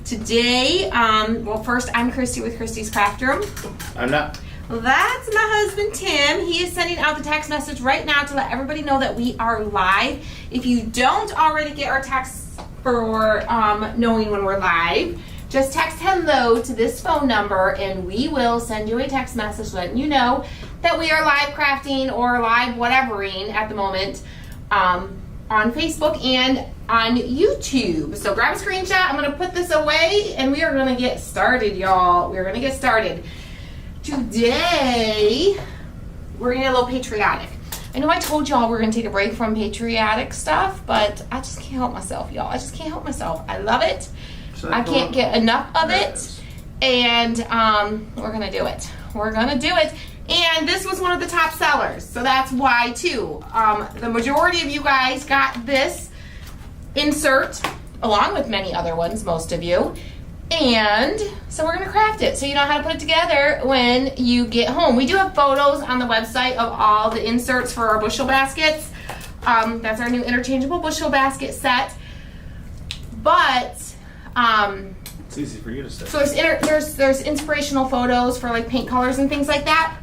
Today, well, first, I'm Christy with Christy's Craft Room. I'm not. Well, that's my husband, Tim. He is sending out the text message right now to let everybody know that we are live. If you don't already get our texts for knowing when we're live, just text hello to this phone number and we will send you a text message letting you know that we are live crafting or live whatevering at the moment on Facebook and on YouTube. So grab a screenshot. I'm going to put this away and we are going to get started, y'all. We're going to get started. Today, we're going to get a little patriotic. I know I told y'all we're going to take a break from patriotic stuff, but I just can't help myself, y'all. I just can't help myself. I love it. I can't get enough of it. And we're going to do it. We're going to do it. And this was one of the top sellers, so that's why too. The majority of you guys got this insert, along with many other ones, most of you. And so we're gonna craft it so you know how to put it together when you get home. We do have photos on the website of all the inserts for our bushel baskets. That's our new interchangeable bushel basket set. But It's easy for you to say. so there's inspirational photos for like paint colors and things like that.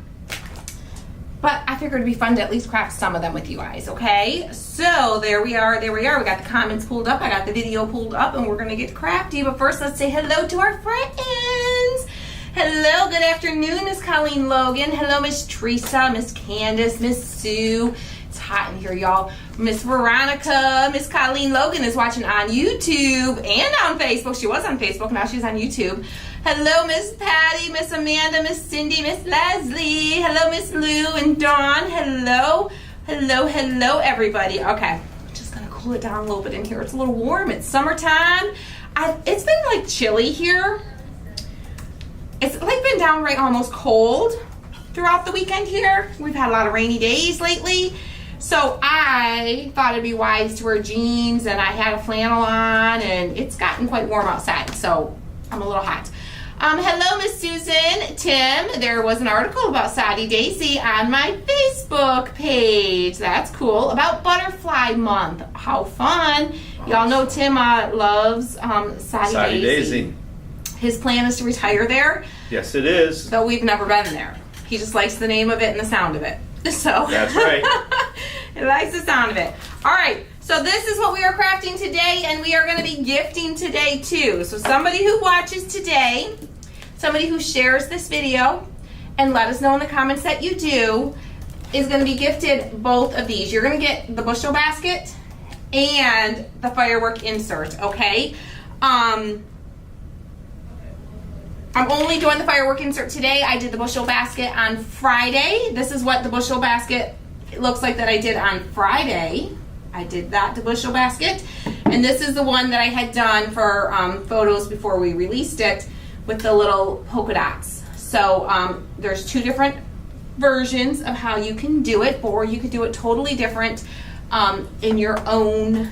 But I figured it'd be fun to at least craft some of them with you guys, okay? So there we are. We got the comments pulled up. I got the video pulled up, and we're gonna get crafty. But first, let's say hello to our friends. Hello, good afternoon, Miss Colleen Logan. Hello, Miss Teresa, Miss Candace, Miss Sue. It's hot in here, y'all. Miss Veronica, Miss Colleen Logan is watching on YouTube and on Facebook. She was on Facebook, now she's on YouTube. Hello, Miss Patty, Miss Amanda, Miss Cindy, Miss Leslie. Hello, Miss Lou and Dawn. Hello, everybody. Okay, just gonna cool it down a little bit in here. It's a little warm. It's summertime. It's been like chilly here. It's like been downright almost cold throughout the weekend here. We've had a lot of rainy days lately. So I thought it'd be wise to wear jeans, and I had a flannel on, and it's gotten quite warm outside, so I'm a little hot. Hello, Miss Susan, Tim. There was an article about Saudi Daisy on my Facebook page. That's cool. About Butterfly Month. How fun. Y'all know Tim loves Saudi Daisy. His plan is to retire there. Yes, it is. Though we've never been there. He just likes the name of it and the sound of it. So That's right. He likes the sound of it. All right. So this is what we are crafting today, and we are going to be gifting today too. So somebody who watches today, somebody who shares this video, and let us know in the comments that you do, is going to be gifted both of these. You're going to get the bushel basket and the firework insert, okay? I'm only doing the firework insert today. I did the bushel basket on Friday. This is what the bushel basket looks like that I did on Friday. I did that, the bushel basket. And this is the one that I had done for photos before we released it with the little polka dots. So there's two different versions of how you can do it, or you could do it totally different in your own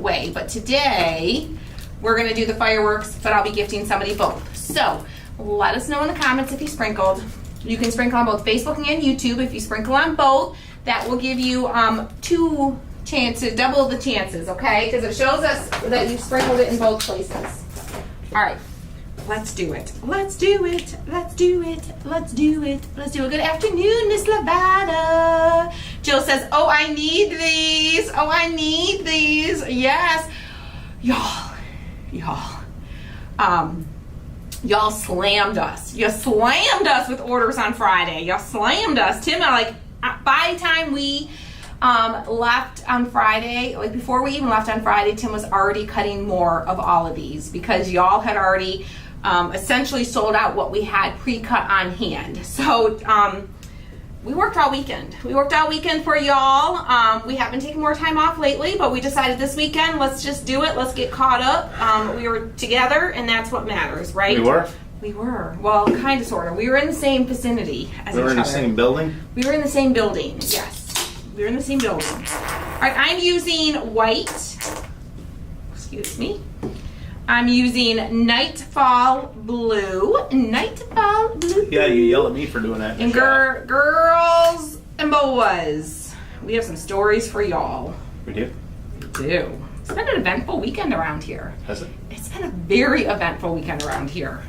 way. But today we're gonna do the fireworks, but I'll be gifting somebody both. So let us know in the comments if you sprinkled. You can sprinkle on both Facebook and YouTube. If you sprinkle on both, that will give you two chances, double the chances, okay? Because it shows us that you sprinkled it in both places. All right, let's do it. Let's do it. Let's do it. Let's do it. Let's do it. Good afternoon, Miss Lavada. Jill says, oh, I need these. Oh, I need these. Yes. Y'all slammed us. You slammed us with orders on Friday. Y'all slammed us. Tim, by the time we left on Friday, like before we even left on Friday, Tim was already cutting more of all of these because y'all had already essentially sold out what we had pre-cut on hand. So we worked all weekend. We worked all weekend for y'all. We have been taking more time off lately, but we decided this weekend, let's just do it. Let's get caught up. We were together, and that's what matters, right? We were? We were. Well, kind of, sort of. We were in the same vicinity as each other. We were in the same building? We were in the same building, yes. We were in the same building. All right, I'm using white. Excuse me. I'm using Nightfall Blue. Nightfall Blue. Yeah, you yell at me for doing that. And girls and boys, we have some stories for y'all. We do? We do. It's been an eventful weekend around here. Has it? It's been a very eventful weekend around here.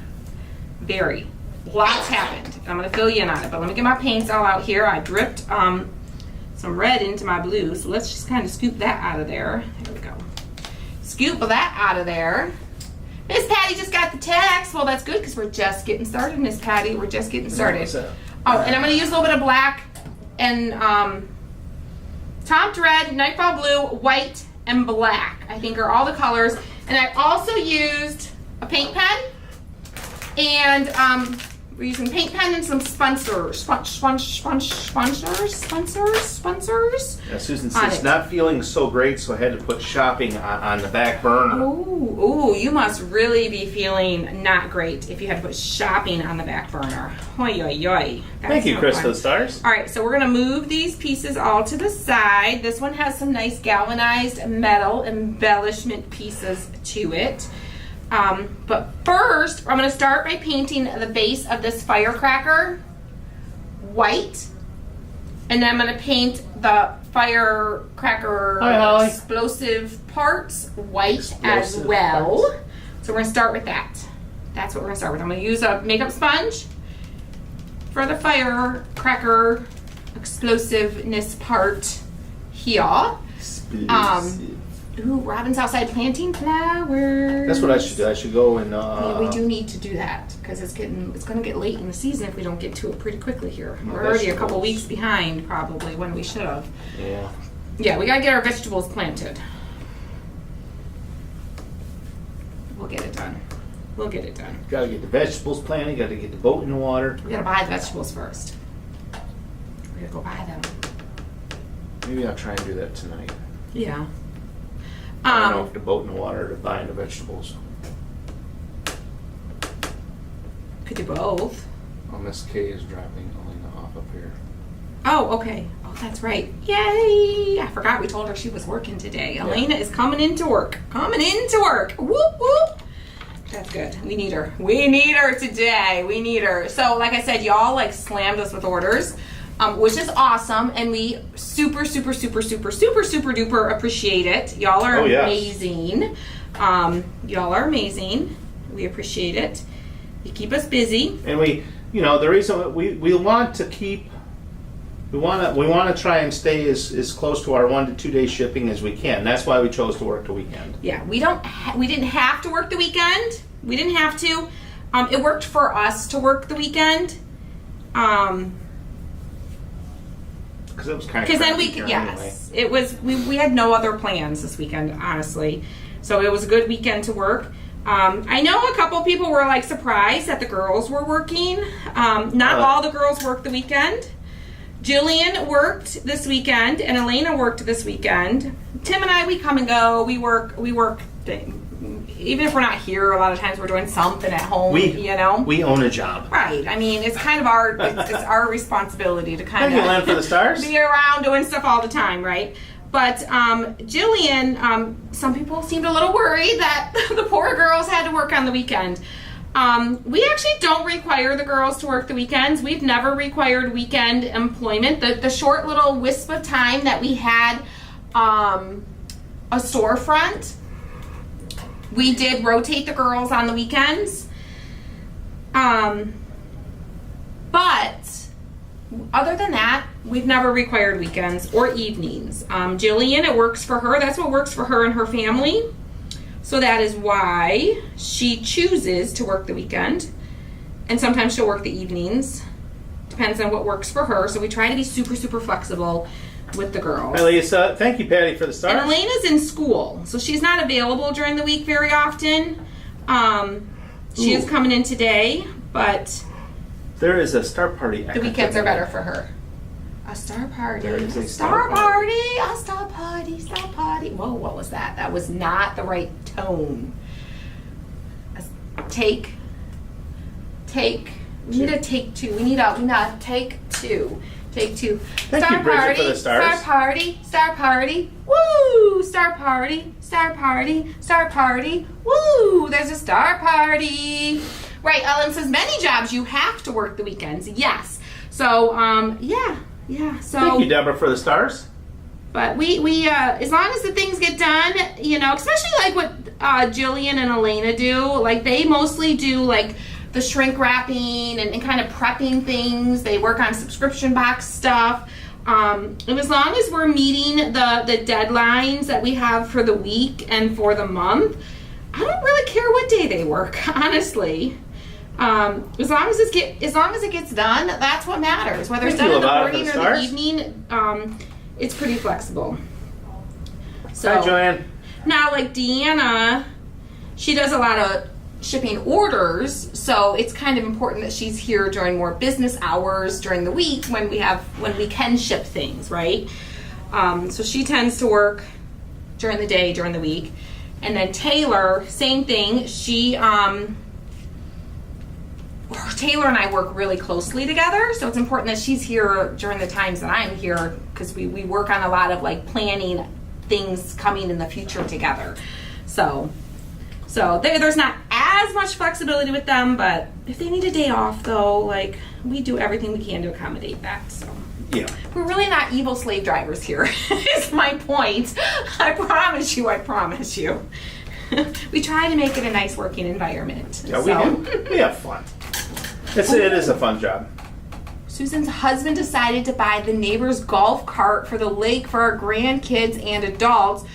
Very. Lots happened. I'm going to fill you in on it, but let me get my paints all out here. I dripped some red into my blue, so let's just kind of scoop that out of there. There we go. Scoop that out of there. Miss Patty just got the text. Well, that's good because we're just getting started, Miss Patty. We're just getting started. Oh, and I'm going to use a little bit of black and topped red, nightfall blue, white, and black, I think are all the colors. And I also used a paint pen, and we're using paint pen and some sponsors. Yeah, Susan says not feeling so great, so I had to put shopping on the back burner. Ooh, you must really be feeling not great if you had to put shopping on the back burner. Oy, oy, oy. Thank you, Chris, for the stars. All right, so we're gonna move these pieces all to the side. This one has some nice galvanized metal embellishment pieces to it. But first, I'm gonna start by painting the base of this firecracker white. And then I'm gonna paint the firecracker explosive parts white as well. So we're gonna start with that. That's what we're gonna start with. I'm gonna use a makeup sponge for the firecracker explosiveness part here. Ooh, Robin's outside planting flowers. That's what I should do. I should go and. Yeah, we do need to do that because it's gonna get late in the season if we don't get to it pretty quickly here. We're already a couple weeks behind probably when we should have. Yeah. Yeah, we gotta get our vegetables planted. We'll get it done. We'll get it done. Gotta get the vegetables planted. Gotta get the boat in the water. We gotta buy the vegetables first. We gotta go buy them. Maybe I'll try and do that tonight. Yeah. I don't know if the boat in the water or buying the vegetables. Could do both. Oh, Miss K is dropping Elena off up here. Oh, okay. Oh, that's right. Yay! I forgot we told her she was working today. Yeah. Elena is coming into work. Coming into work. Whoop, whoop. That's good. We need her. We need her today. We need her. So, like I said, y'all like slammed us with orders, which is awesome. And we super duper appreciate it. Y'all are amazing. Y'all are amazing. We appreciate it. You keep us busy. And we, the reason we want to keep, we want to try and stay as close to our 1 to 2 day shipping as we can. That's why we chose to work the weekend. Yeah, we didn't have to work the weekend. We didn't have to. It worked for us to work the weekend. Because it was kind of. Because then it was. We had no other plans this weekend, honestly. So it was a good weekend to work. I know a couple people were like surprised that the girls were working. Not all the girls worked the weekend. Jillian worked this weekend and Elena worked this weekend. Tim and I, we come and go. We work. Even if we're not here, a lot of times we're doing something at home. We own a job, right? I mean, it's kind of it's our responsibility to kind of land for the stars. Be around doing stuff all the time, right? But Jillian, some people seemed a little worried that the poor girls had to work on the weekend. We actually don't require the girls to work the weekends. We've never required weekend employment. The short little wisp of time that we had a storefront, we did rotate the girls on the weekends. But other than that, we've never required weekends or evenings. Jillian, it works for her. That's what works for her and her family. So that is why she chooses to work the weekend. And sometimes she'll work the evenings. Depends on what works for her. So we try to be super flexible with the girls. Hi, Lisa. Thank you, Patty, for the stars. And Elena's in school, so she's not available during the week very often. She is coming in today, but there is a star party. The weekends are better for her. A star party. There is a star party. A star party. Star party. Whoa, what was that? That was not the right tone. Take. We need a take two. We need a take two. Take two. Thank you, Bridget, for the stars. Star party. Star party. Woo! Star party. Star party. Star party. Woo! There's a star party. Right, Ellen says many jobs you have to work the weekends. Yes. So, yeah. So thank you, Deborah, for the stars. But we as long as the things get done, you know, especially like what Jillian and Elena do, like they mostly do like the shrink wrapping and kind of prepping things. They work on subscription box stuff. And as long as we're meeting the deadlines that we have for the week and for the month, I don't really care what day they work, honestly. As long as it gets done, that's what matters. Whether it's done in the morning or the evening, it's pretty flexible. So, hi, Joanne. Now, like Deanna, she does a lot of shipping orders, so it's kind of important that she's here during more business hours during the week when we can ship things, right? So she tends to work during the day, during the week. And then Taylor, same thing. Taylor and I work really closely together, so it's important that she's here during the times that I'm here, because we work on a lot of like planning things coming in the future together. So there's not as much flexibility with them, but if they need a day off though, like we do everything we can to accommodate that. So yeah, we're really not evil slave drivers here. Is my point. I promise you. We try to make it a nice working environment. Yeah, we do. We have fun. It is a fun job. Susan's husband decided to buy the neighbor's golf cart for the lake for our grandkids and adults.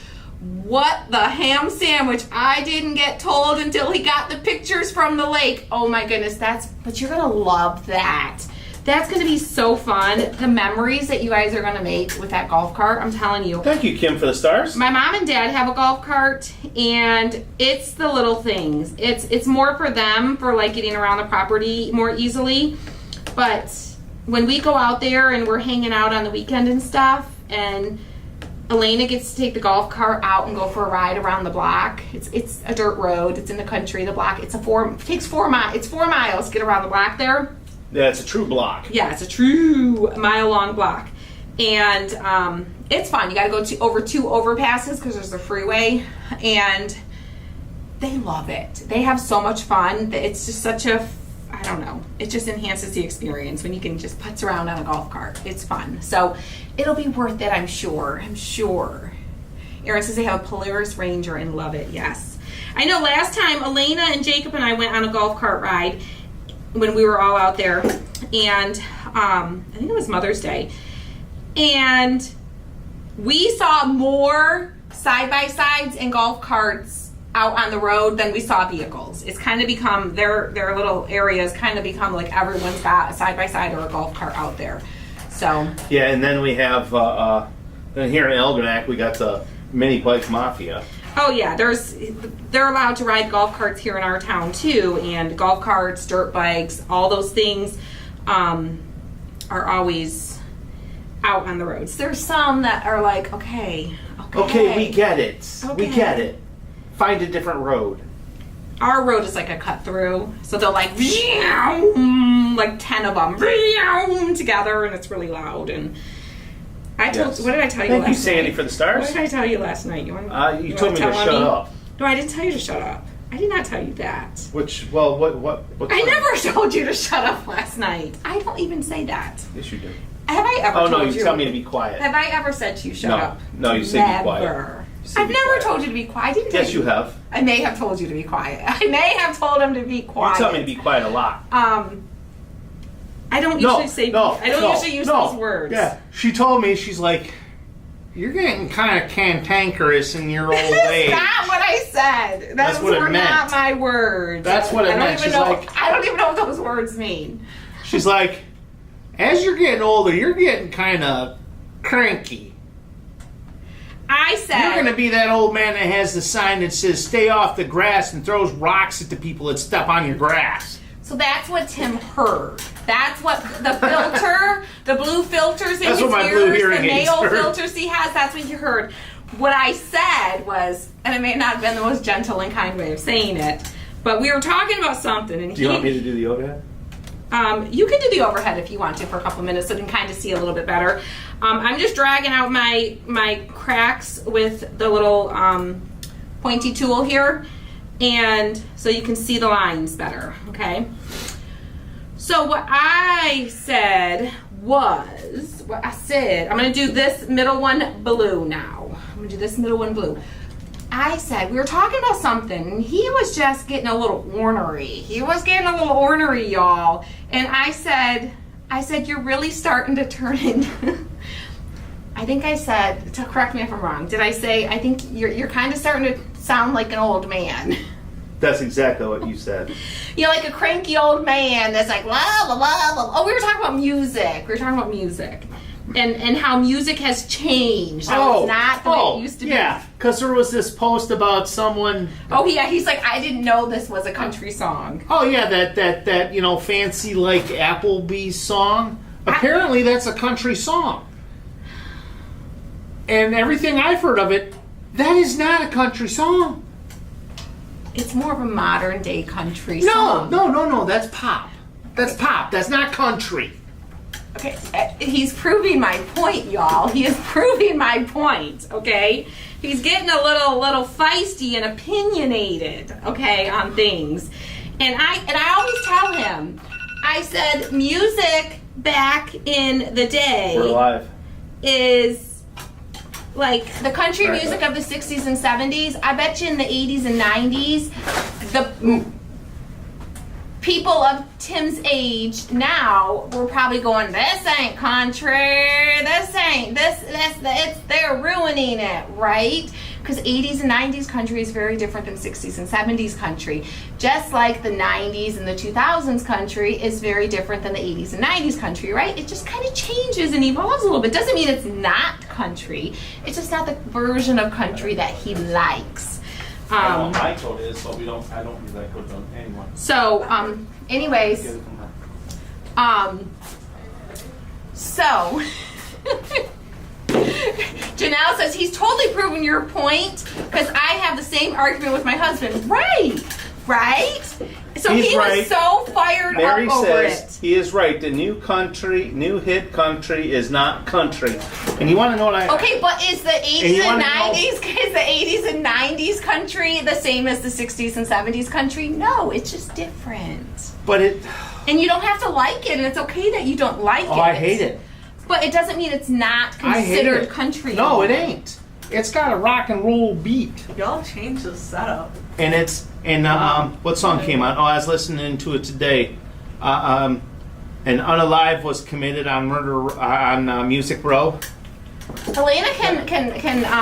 What the ham sandwich? I didn't get told until he got the pictures from the lake. Oh my goodness, but you're gonna love that. That's gonna be so fun. The memories that you guys are gonna make with that golf cart, I'm telling you. Thank you, Kim, for the stars. My mom and dad have a golf cart, and it's the little things. It's more for them, for like getting around the property more easily. But when we go out there and we're hanging out on the weekend and stuff, and Elena gets to take the golf cart out and go for a ride around the block. It's a dirt road. It's in the country. The block. It takes 4 miles. It's 4 miles to get around the block there. Yeah, it's a true block. Yeah, it's a true mile-long block, and it's fun. You got to go over 2 overpasses because there's a freeway, and they love it. They have so much fun. It's just such a, I don't know. It just enhances the experience when you can just putz around on a golf cart. It's fun. So it'll be worth it, I'm sure. Erin says they have a Polaris Ranger and love it. Yes. I know last time Elena and Jacob and I went on a golf cart ride when we were all out there, and I think it was Mother's Day, and we saw more side-by-sides and golf carts out on the road than we saw vehicles. It's kind of become, their little areas kind of become like everyone's got a side-by-side or a golf cart out there. So yeah, and then we have then here in Algonac we got the Mini Bike Mafia. oh yeah, they're allowed to ride golf carts here in our town too, and golf carts, dirt bikes, all those things are always out on the roads. There's some that are like, okay, we get it. Okay. We get it. Find a different road. Our road is like a cut through, so they'll like 10 of them together, and it's really loud. And what did I tell you? Thank you, last Sandy, night? for the stars. What did I tell you last night? You told me to shut up. No, I didn't tell you to shut up. I did not tell you that. What? I never told you to shut up last night. I don't even say that. Yes, you do. Have I ever told you? told you? Oh, no, you tell me to be quiet. Have I ever said to you, shut up? No, you say be quiet. Never. I've never told you to be quiet. I didn't tell Yes, you have. I may have told you to be quiet. I may have told him to be quiet. You tell me to be quiet a lot. I don't usually say. I don't usually use those words. Yeah, she told me, she's like, you're getting kind of cantankerous in your old age. That's not what I said. That's what it meant. Not my words. That's what it meant. I don't even know what those words mean. She's like, as you're getting older, you're getting kind of cranky. I said, you're going to be that old man that has the sign that says stay off the grass and throws rocks at the people that step on your grass. So that's what Tim heard. That's what the filter, the blue filters in his ears, the male filters he has, that's what you heard. What I said was, and it may not have been the most gentle and kind way of saying it, but we were talking about something. And do you want me to do the overhead? You can do the overhead if you want to for a couple minutes so you can kind of see a little bit better. I'm just dragging out my cracks with the little pointy tool here, and so you can see the lines better, okay? So what I said was, what I said, I'm going to do this middle one blue now. I'm going to do this middle one blue. I said, we were talking about something, and he was just getting a little ornery. He was getting a little ornery, y'all. And I said, you're really starting to turn into, I think I said, to correct me if I'm wrong, did I say, I think you're kind of starting to sound like an old man. That's exactly what you said. You know, like a cranky old man that's like, blah, blah, blah, blah. Oh, we were talking about music. And how music has changed. How it's not the way it used to be. Yeah, because there was this post about someone. Oh, yeah, he's like, I didn't know this was a country song. Oh, yeah, that fancy, like, Applebee's song. Apparently, that's a country song. And everything I've heard of it, that is not a country song. It's more of a modern day country song. No, that's pop. That's pop. That's not country. Okay, he's proving my point, y'all. He is proving my point, okay? He's getting a little feisty and opinionated, okay, on things. And I always tell him, I said, music back in the day We're live. is like the country music of the 60s and 70s. I bet you in the 80s and 90s, the people of Tim's age now were probably going, this ain't country, they're ruining it, right? Because 80s and 90s country is very different than 60s and 70s country. Just like the 90s and the 2000s country is very different than the 80s and 90s country, right? It just kind of changes and evolves a little bit. Doesn't mean it's not country. It's just not the version of country that he likes. I know what my code is, but I don't use that code on anyone. So, anyways, so Janelle says he's totally proven your point because I have the same argument with my husband. Right? So He's he right. was so fired Mary up over says it. he is right. The new hit country is not country. And you want to know what I? Okay, but is the 80s and 90s country the same as the 60s and 70s country? No, it's just different. But And you don't have to like it, and it's okay that you don't like it. I hate it. But it doesn't mean it's not considered country. No, it ain't. It's got a rock and roll beat. Y'all changed the setup. And what song came out? Oh, I was listening to it today. And Unalive was committed on murder on Music Row. Elena can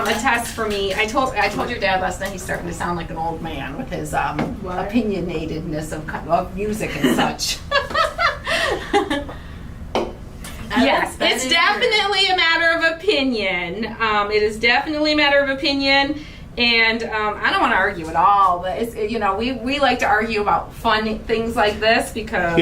attest for me. I told your dad last night he's starting to sound like an old man with his opinionatedness of music and such. Yes, it's definitely a matter of opinion. It is definitely a matter of opinion, and I don't want to argue at all. But it's, we like to argue about fun things like this because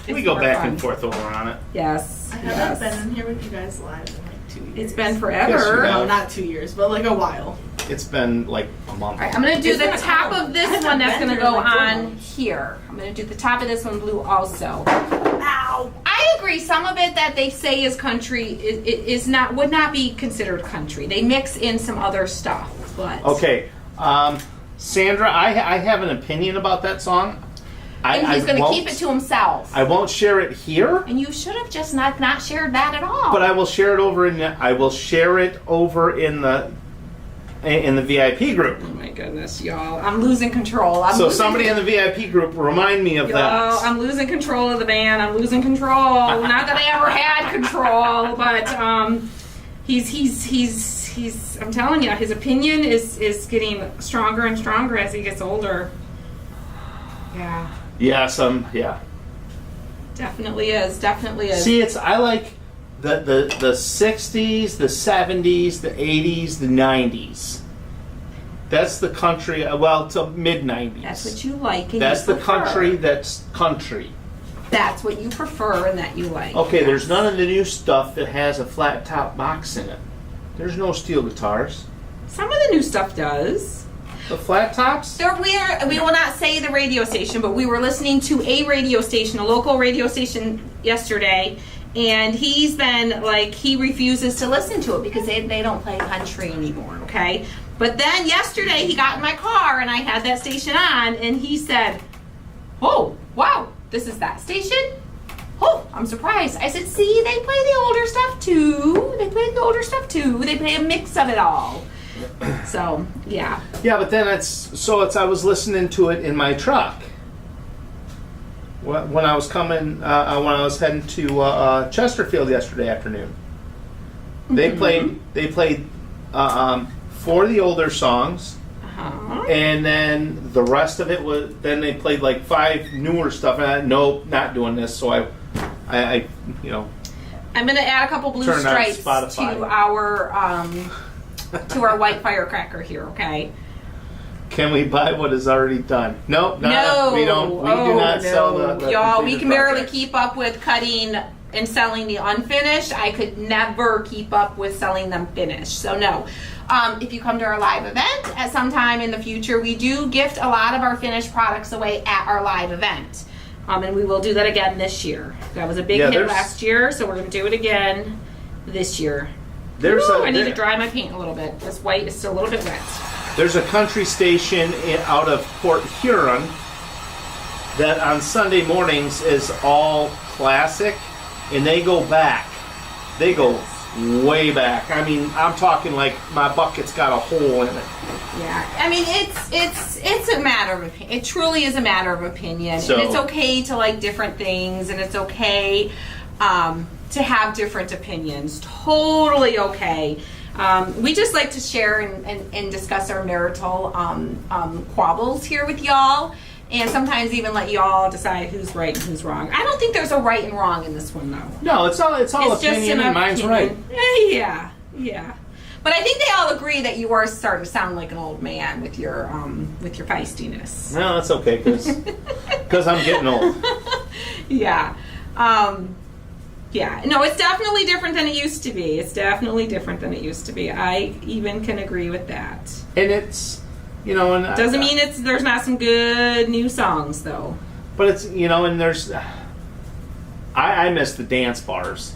we go back and forth over on it. Yes, I haven't been in here with you guys live in like 2 years. It's been forever. Yes, you have. No, not 2 years, but like a while. It's been like a month. All right, I'm going to do It's the been a top couple. of this I one that's haven't going to been go here in like 4 on months. here. I'm going to do the top of this one blue also. Ow! I agree. Some of it that they say is country would not be considered country. They mix in some other stuff. But Okay, Sandra, I have an opinion about that song. and he's going to keep it to himself. I won't share it here, And you should have just not shared that at all. but I will share it over in the VIP group. Oh my goodness, y'all! I'm losing control. So somebody in the VIP group remind me of Y'all, that. I'm losing control of the band. I'm losing control. Not that I ever had control, but he's. I'm telling you, his opinion is getting stronger and stronger as he gets older. Yeah. Yeah. Definitely is. See, I like the 60s, the 70s, the 80s, the 90s. That's the country. Well, to mid 90s. That's what you like. And That's you the prefer. country. That's country. That's what you prefer and that you like. Okay, there's none of the new stuff that has a flat top box in it. There's no steel guitars. Some of the new stuff does. The flat tops? We will not say the radio station, but we were listening to a radio station, a local radio station yesterday, and he's been like, he refuses to listen to it because they don't play country anymore, okay? But then yesterday he got in my car and I had that station on and he said, oh, wow, this is that station? Oh, I'm surprised. I said, see, they play the older stuff too. They play the older stuff too. They play a mix of it all. So, yeah. Yeah, but then I was listening to it in my truck when I was coming, when I was heading to Chesterfield yesterday afternoon. They played 4 of the older songs, and then the rest of it was. Then they played like 5 newer stuff. And nope, not doing this. So I I'm gonna add a couple blue Turn on stripes Spotify. to our white firecracker here. Okay. Can we buy what is already done? Nope, No, we don't. We do not sell the y'all. We completed can barely project. keep up with cutting and selling the unfinished. I could never keep up with selling them finished. So no. If you come to our live event at some time in the future, we do gift a lot of our finished products away at our live event. And we will do that again this year. That was a big hit last year, so we're going to do it again this year. I need to dry my paint a little bit. This white is still a little bit wet. There's a country station out of Port Huron that on Sunday mornings is all classic, and they go back. They go way back. I mean, I'm talking like my bucket's got a hole in it. Yeah, I mean it's a matter of opinion. It truly is a matter of opinion, So, and it's okay to like different things, and it's okay to have different opinions. Totally okay. We just like to share and discuss our marital quabbles here with y'all, and sometimes even let y'all decide who's right and who's wrong. I don't think there's a right and wrong in this one, though. No, it's all It's opinion, and mine's right. Yeah. But I think they all agree that you are starting to sound like an old man with your feistiness. No, that's okay, because I'm getting old. Yeah. Yeah. No, it's definitely different than it used to be. I even can agree with that. And it's, and Doesn't mean there's not some good new songs, though. But it's, and there's, I miss the dance bars,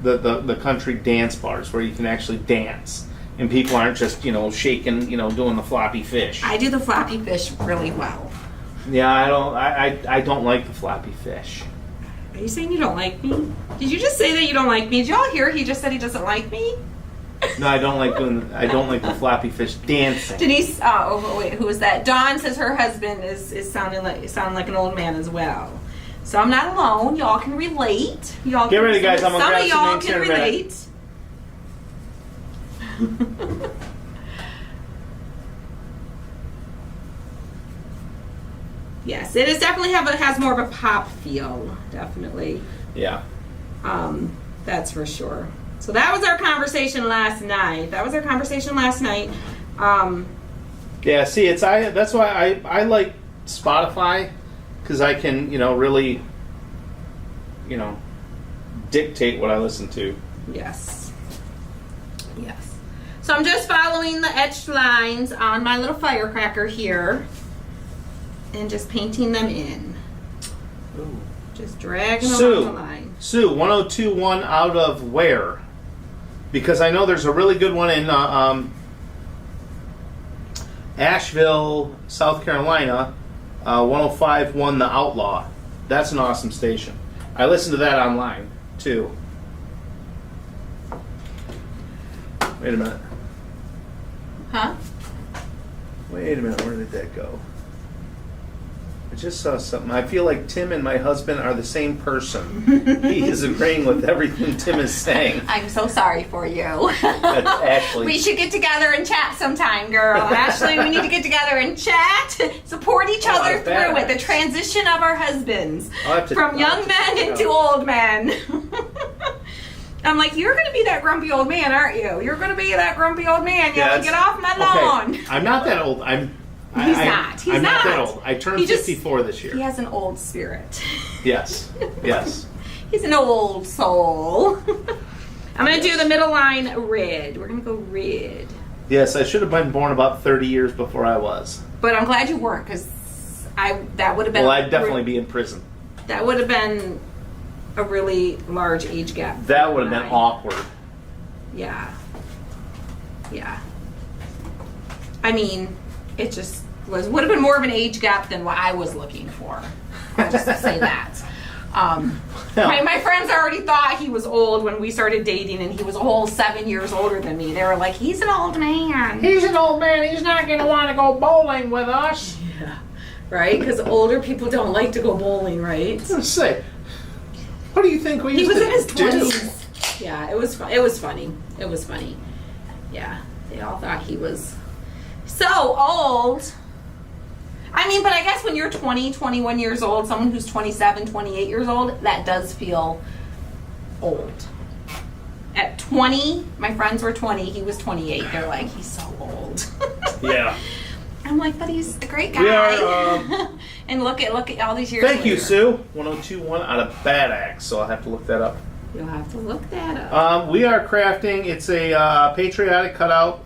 the country dance bars where you can actually dance and people aren't just, shaking, doing the floppy fish. I do the floppy fish really well. Yeah, I don't like the floppy fish. Are you saying you don't like me? Did you just say that you don't like me? Did y'all hear he just said he doesn't like me? No, I don't like the floppy fish dancing. Denise, wait, who is that? Dawn says her husband is sounding like an old man as well. So I'm not alone. Y'all can relate. Y'all Get ready, guys. I'm gonna grab some y'all names can here in a minute. relate. Yes, it is definitely has more of a pop feel. Definitely. Yeah. That's for sure. So that was our conversation last night. Yeah. See, that's why I like Spotify, because I can really dictate what I listen to. Yes. So I'm just following the etched lines on my little firecracker here, and just painting them in. Ooh. Just dragging along the line. Sue, 1021 out of where? Because I know there's a really good one in Asheville, South Carolina. 105.1 The Outlaw. That's an awesome station. I listen to that online too. Wait a minute. Huh? Wait a minute. Where did that go? I just saw something. I feel like Tim and my husband are the same person. He is agreeing with everything Tim is saying. I'm so sorry for you. That's Ashley. We should get together and chat sometime, girl. Ashley, we need to get together and chat, support each other through it. The transition of our husbands from young men into old men. I'm like, you're going to be that grumpy old man, aren't you? You're going to be that grumpy old man. You have to get off my lawn. I'm not that old. He's not. I'm not that old. I turned 54 this year. He has an old spirit. Yes. He's an old soul. I'm going to do the middle line red. We're going to go red. Yes, I should have been born about 30 years before I was. But I'm glad you weren't, because that would have been... Well, I'd definitely be in prison. That would have been a really large age gap. That would have been awkward. Yeah. I mean, it just would have been more of an age gap than what I was looking for. I'll just say that. My friends already thought he was old when we started dating, and he was a whole 7 years older than me. They were like, he's an old man. He's an old man. He's not going to want to go bowling with us. Yeah, right? Because older people don't like to go bowling, right? Let's say, what do you think we He used was to in his do? 20s. Yeah, it was funny. It was funny. Yeah, they all thought he was so old. I mean, but I guess when you're 20, 21 years old, someone who's 27, 28 years old, that does feel old. At 20, my friends were 20, he was 28. They're like, he's so old. Yeah. I'm like, but he's a great guy. We are, and look at all these years Thank you, later. Sue. 1021 out of Bad Axe, so I'll have to look that up. You'll have to look that up. We are crafting, it's a patriotic cutout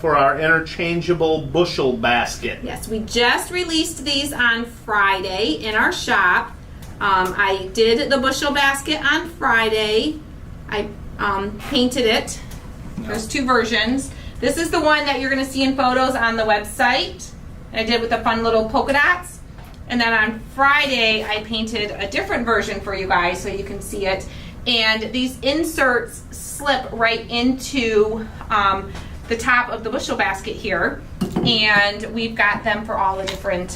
for our Interchangeable Bushel Basket. Yes, we just released these on Friday in our shop. I did the bushel basket on Friday. I painted it. There's 2 versions. This is the one that you're going to see in photos on the website. I did with the fun little polka dots. And then on Friday, I painted a different version for you guys so you can see it. And these inserts slip right into the top of the bushel basket here. And we've got them for all the different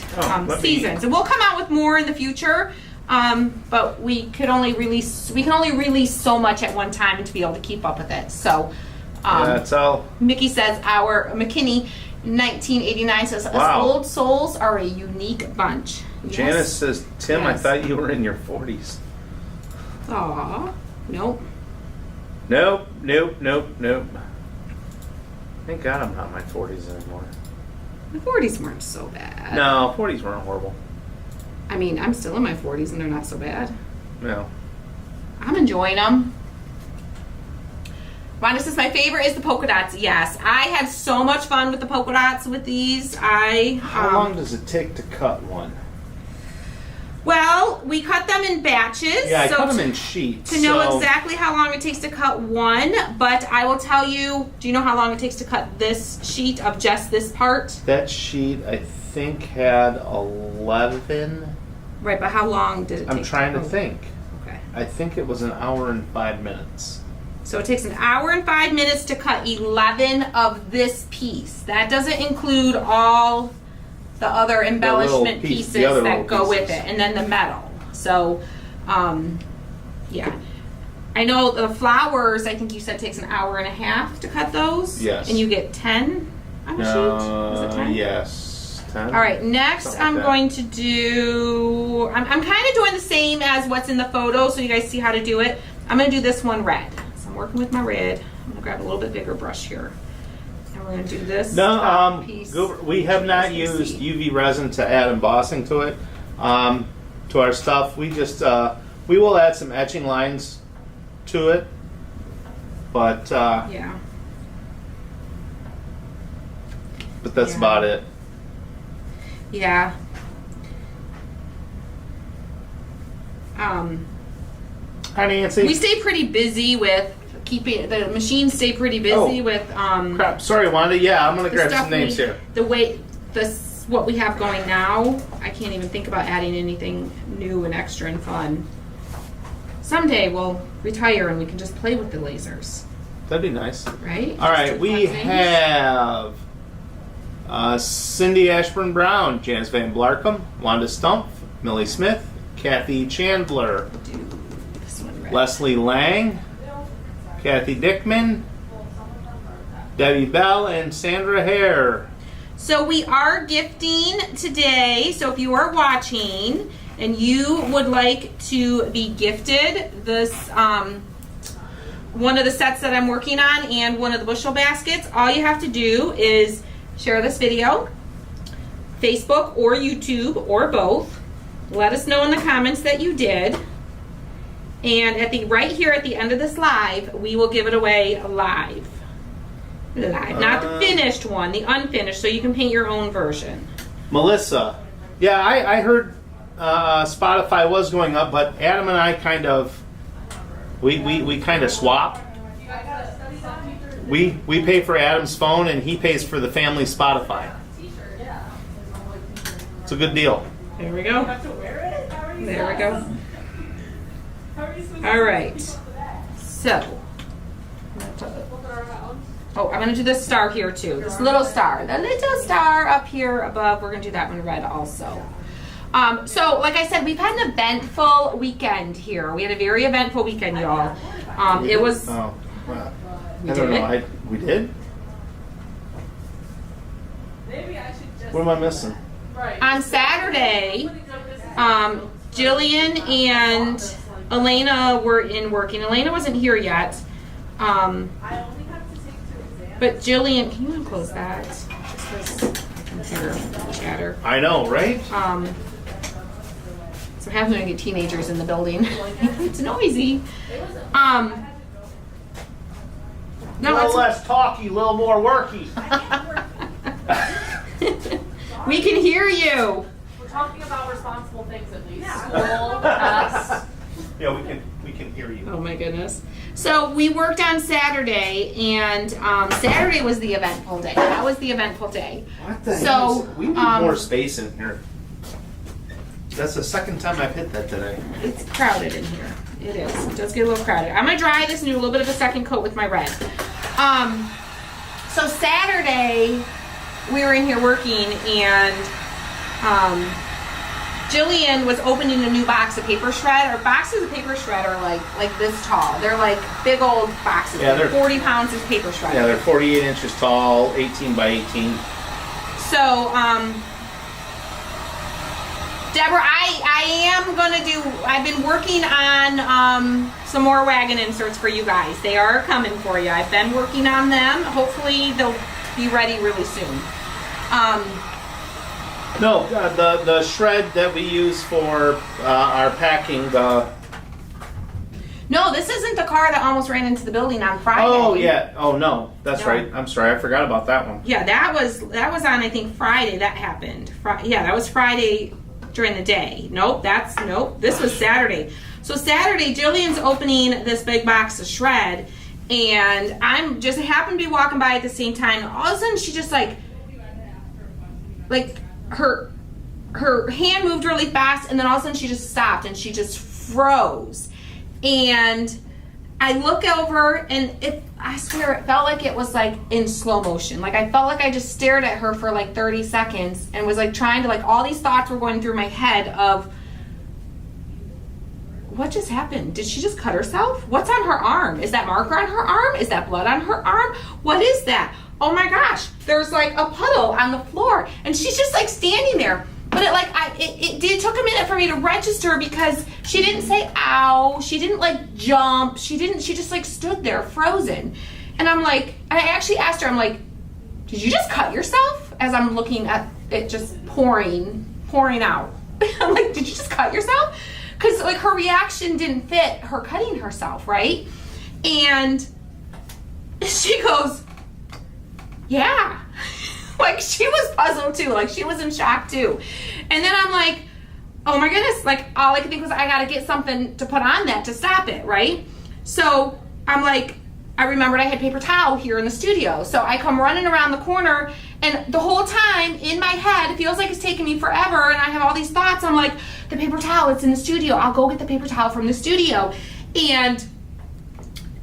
seasons. And we'll come out with more in the future. But we can only release so much at one time to be able to keep up with it. So That's all. Mickey says our McKinney 1989 says us old souls are a unique bunch. Yes. Janice says, Tim, Yes. I thought you were in your 40s. Aw, nope. Nope. Thank God I'm not in my 40s anymore. My 40s weren't so bad. No, 40s weren't horrible. I mean, I'm still in my 40s and they're not so bad. No. I'm enjoying them. Wanda says my favorite is the polka dots. Yes, I had so much fun with the polka dots with these. How long does it take to cut one? Well, we cut them in batches. Yeah, I so cut them in sheets. to know so- exactly how long it takes to cut one, but I will tell you, do you know how long it takes to cut this sheet of just this part? That sheet, I think, had 11. Right, but how long did it take? I'm trying to think. Okay. I think it was an hour and 5 minutes. So it takes an hour and 5 minutes to cut 11 of this piece. That doesn't include all the other embellishment pieces that go with it, and then the metal. So, yeah. I know the flowers, I think you said takes an hour and a half to cut those. Yes. And you get 10 on a sheet? Is it 10? Yes. 10. All right, next Something like I'm that. going to do, I'm kind of doing the same as what's in the photo so you guys see how to do it. I'm going to do this one red. So I'm working with my red. I'm going to grab a little bit bigger brush here. And we're going to do this top piece. We have not You guys can used see. UV resin to add embossing to it, to our stuff. We just, we will add some etching lines to it, but Yeah. that's Yeah. about it. Yeah. Hi, Nancy. We stay pretty busy with keeping, the machines stay pretty busy with Crap. Sorry, Wanda. Yeah, I'm gonna the grab stuff some names we, here. the way what we have going now. I can't even think about adding anything new and extra and fun. Someday we'll retire and we can just play with the lasers, That'd be nice. right? All right, Just do we fun things. have Cindy Ashburn Brown, Janice Van Blarcom, Wanda Stumpf, Millie Smith, Kathy Chandler, Do this one red. Leslie Lang, Kathy Dickman, Debbie Bell, and Sandra Hare. So we are gifting today. So if you are watching and you would like to be gifted this one of the sets that I'm working on and one of the bushel baskets, all you have to do is share this video, Facebook or YouTube or both. Let us know in the comments that you did. And at the right here at the end of this live, we will give it away live. Not the finished one, the unfinished, so you can paint your own version. Melissa. Yeah, I heard Spotify was going up, but Adam and I kind of, we kind of swap. We pay for Adam's phone and he pays for the family Spotify. It's a good deal. There we go. have to wear it? How are you There we go. How are you supposed All right. So. Oh, I'm gonna do this star here too. This little star. The little star up here above. We're gonna do that one red also. So, like I said, we've had an eventful weekend here. We had a very eventful weekend, y'all. It was. Oh, well, We I don't did know. We did? Maybe I should just. What am I missing? Right. On Saturday, Jillian and Elena were in working. Elena wasn't here yet. I only have to take 2 exams. But Jillian, can you unclose that? Just 'cause my computer chatter. I know, right? So I have to get teenagers in the building. It's noisy. No, A little less talky, a little more worky. we can hear you. We're talking about responsible things at least. School, us. Yeah, we can hear you. Oh my goodness. So we worked on Saturday, and Saturday was the eventful day. That was the eventful day. What the So, hell? We need more space in here. That's the second time I've hit that today. It's crowded in here. It is. It does get a little crowded. I'm gonna dry this and do a little bit of a second coat with my red. So Saturday we were in here working, and Jillian was opening a new box of paper shred. Or boxes of paper shred are like this tall. They're like big old boxes. Yeah, like they're 40 pounds of paper shred. Yeah, they're 48 inches tall, 18 by 18. So, Deborah, I've been working on some more wagon inserts for you guys. They are coming for you. I've been working on them. Hopefully they'll be ready really soon. No, the shred that we use for our packing, No, this isn't the car that almost ran into the building on Friday. Oh, yeah. Oh, no. That's No. right. I'm sorry. I forgot about that one. Yeah, that was on, I think, Friday that happened. Yeah, that was Friday during the day. Nope. This was Saturday. So Saturday, Jillian's opening this big box of shred, and I'm just happened to be walking by at the same time. All of a sudden, she just like her hand moved really fast, and then all of a sudden she just stopped and she just froze. And I look over, and I swear it felt like it was like in slow motion. Like I felt like I just stared at her for like 30 seconds and was like trying to, like, all these thoughts were going through my head of, what just happened? Did she just cut herself? What's on her arm? Is that marker on her arm? Is that blood on her arm? What is that? Oh my gosh, there's like a puddle on the floor, and she's just like standing there. But it took a minute for me to register, because she didn't say ow, she didn't like jump, she just like stood there frozen. And I'm like, I actually asked her, I'm like, did you just cut yourself? As I'm looking at it just pouring out. I'm like, did you just cut yourself? Because like her reaction didn't fit her cutting herself, right? And she goes, yeah. Like she was puzzled too, like she was in shock too. And then I'm like, oh my goodness, like all I could think was I gotta get something to put on that to stop it, right? So I'm like, I remembered I had paper towel here in the studio. So I come running around the corner, and the whole time in my head, it feels like it's taking me forever, and I have all these thoughts. I'm like, the paper towel, it's in the studio. I'll go get the paper towel from the studio. And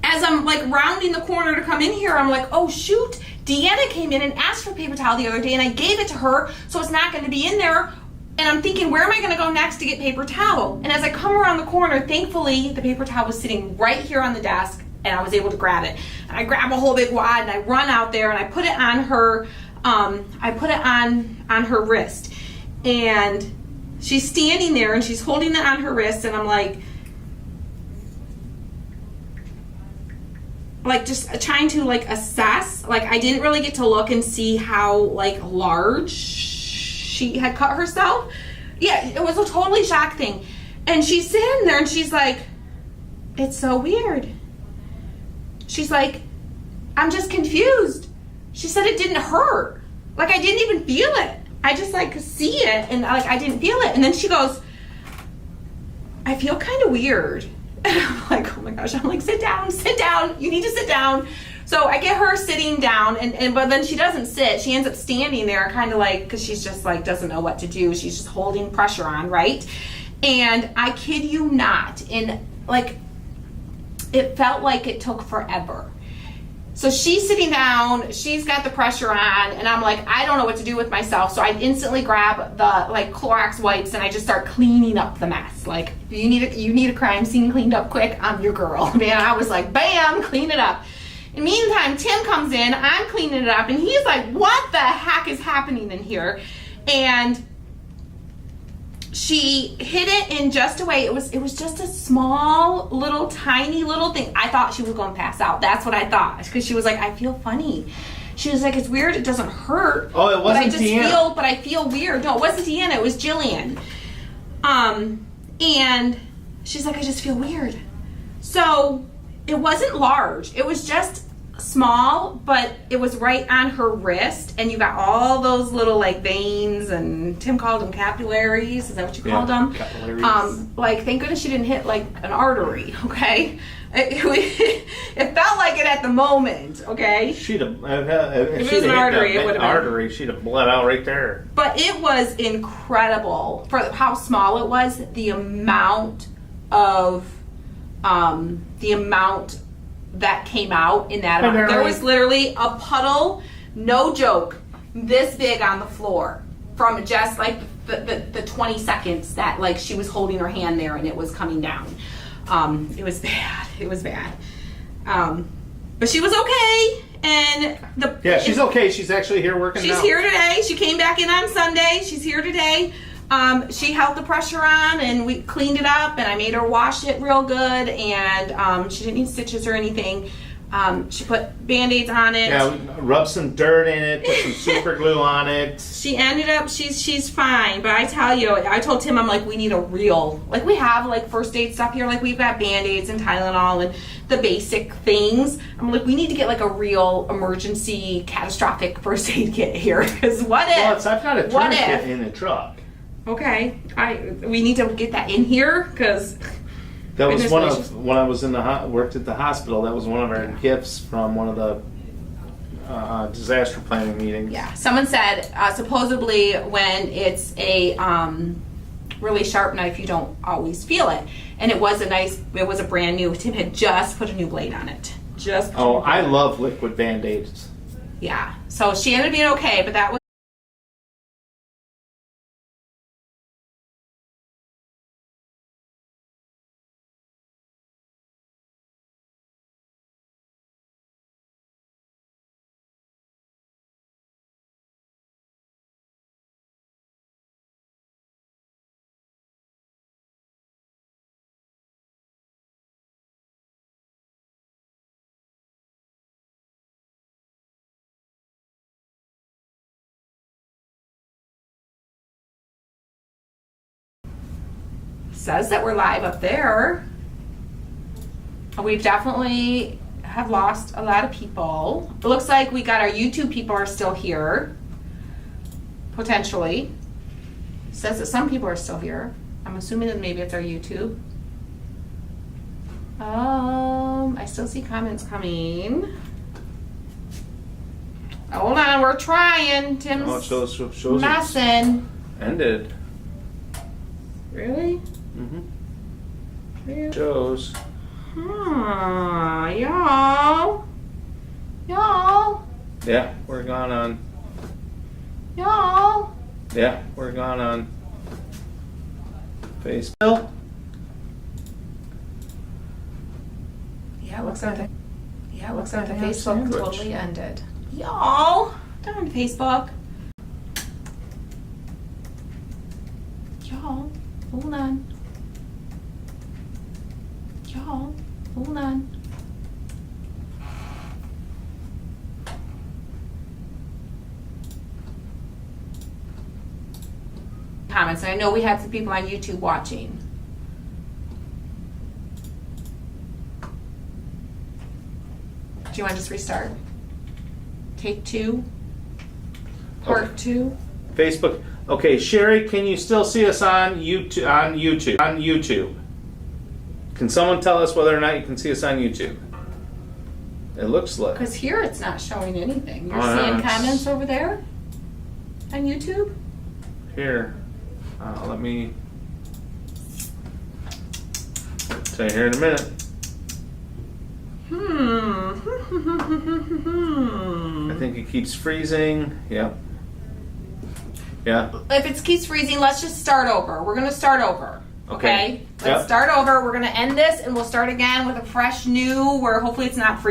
as I'm like rounding the corner to come in here, I'm like, oh shoot, Deanna came in and asked for paper towel the other day, and I gave it to her, so it's not gonna be in there. And I'm thinking, where am I gonna go next to get paper towel? And as I come around the corner, thankfully, the paper towel was sitting right here on the desk, and I was able to grab it. And I grab a whole big wad, and I run out there, and I put it on her, on her wrist. And she's standing there, and she's holding it on her wrist, and I'm like just trying to like assess. Like I didn't really get to look and see how like large she had cut herself. Yeah, it was a totally shock thing. And she's sitting there and she's like, it's so weird. She's like, I'm just confused. She said it didn't hurt. Like I didn't even feel it. I just like could see it, and like I didn't feel it. And then she goes, I feel kind of weird. And I'm like, oh my gosh. I'm like, sit down. You need to sit down. So I get her sitting down, and but then she doesn't sit. She ends up standing there, kind of like, because she's just like doesn't know what to do. She's just holding pressure on, right? And I kid you not, in like, it felt like it took forever. So she's sitting down, she's got the pressure on, and I'm like, I don't know what to do with myself. So I instantly grab the like Clorox wipes and I just start cleaning up the mess. Like, you need a crime scene cleaned up quick, I'm your girl. Man, I was like, bam, clean it up. In the meantime, Tim comes in, I'm cleaning it up, and he's like, what the heck is happening in here? And she hit it in just a way. It was just a small, little, tiny little thing. I thought she was going to pass out. That's what I thought. Because she was like, I feel funny. She was like, it's weird. It doesn't hurt. Oh, it wasn't Deanna. But I feel weird. No, it wasn't Deanna. It was Jillian. And she's like, I just feel weird. So it wasn't large. It was just small, but it was right on her wrist, and you got all those little like veins, and Tim called them capillaries. Is that what you called them? Capillaries. Like, thank goodness she didn't hit like an artery. Okay, it felt like it at the moment. Okay, She'd have. If it was an artery, it would have been. Artery. She'd have bled out right there. But it was incredible for how small it was. The amount that came out in that amount. There was literally a puddle, no joke, this big on the floor from just like the 20 seconds that like she was holding her hand there and it was coming down. It was bad. It was bad. But she was okay. And she's okay. She's actually here working now. She's here today. She came back in on Sunday. She's here today. She held the pressure on, and we cleaned it up, and I made her wash it real good, and she didn't need stitches or anything. She put Band-Aids on it. Yeah, rub some dirt in it, put some super glue on it. She ended up, she's fine, but I tell you, I told Tim, I'm like, we need a real, like we have like first aid stuff here, like we've got Band-Aids and Tylenol and the basic things. I'm like, we need to get like a real emergency catastrophic first aid kit here, because what if? Well, I've got a tourniquet in the truck. Okay, we need to get that in here, because that was when I was worked at the hospital. That was one of our gifts from one of the disaster planning meetings. Yeah, someone said supposedly when it's a really sharp knife, you don't always feel it, and it was a brand new. Tim had just put a new blade on it. I love liquid Band-Aids. Yeah, so she ended up being okay, but that was. Says that we're live up there. We've definitely have lost a lot of people. It looks like we got our YouTube people are still here. Potentially. It says that some people are still here. I'm assuming that maybe it's our YouTube. I still see comments coming. Hold on, we're trying. Tim's shows messing. Ended. Really? Mm-hmm. Really? Shows. Y'all. Yeah, we're gone on. Y'all. Yeah, we're gone on Facebook. Yeah, it looks like the Facebook totally ended. Y'all, darn Facebook. Y'all, hold on. Y'all, hold on. Comments. I know we had some people on YouTube watching. Do you want to just restart? Take 2. Part 2. Facebook. Okay, Sherry, can you still see us on YouTube? Can someone tell us whether or not you can see us on YouTube? It looks like. Because here it's not showing anything. You're Oh, yeah, seeing it's- comments over there on YouTube? Here. Let me tell you here in a minute. I think it keeps freezing. Yep. Yeah. If it keeps freezing, let's just start over. We're going to start over. Okay? Okay. Let's Yep. start over. We're going to end this and we'll start again with a fresh new where hopefully it's not freezing.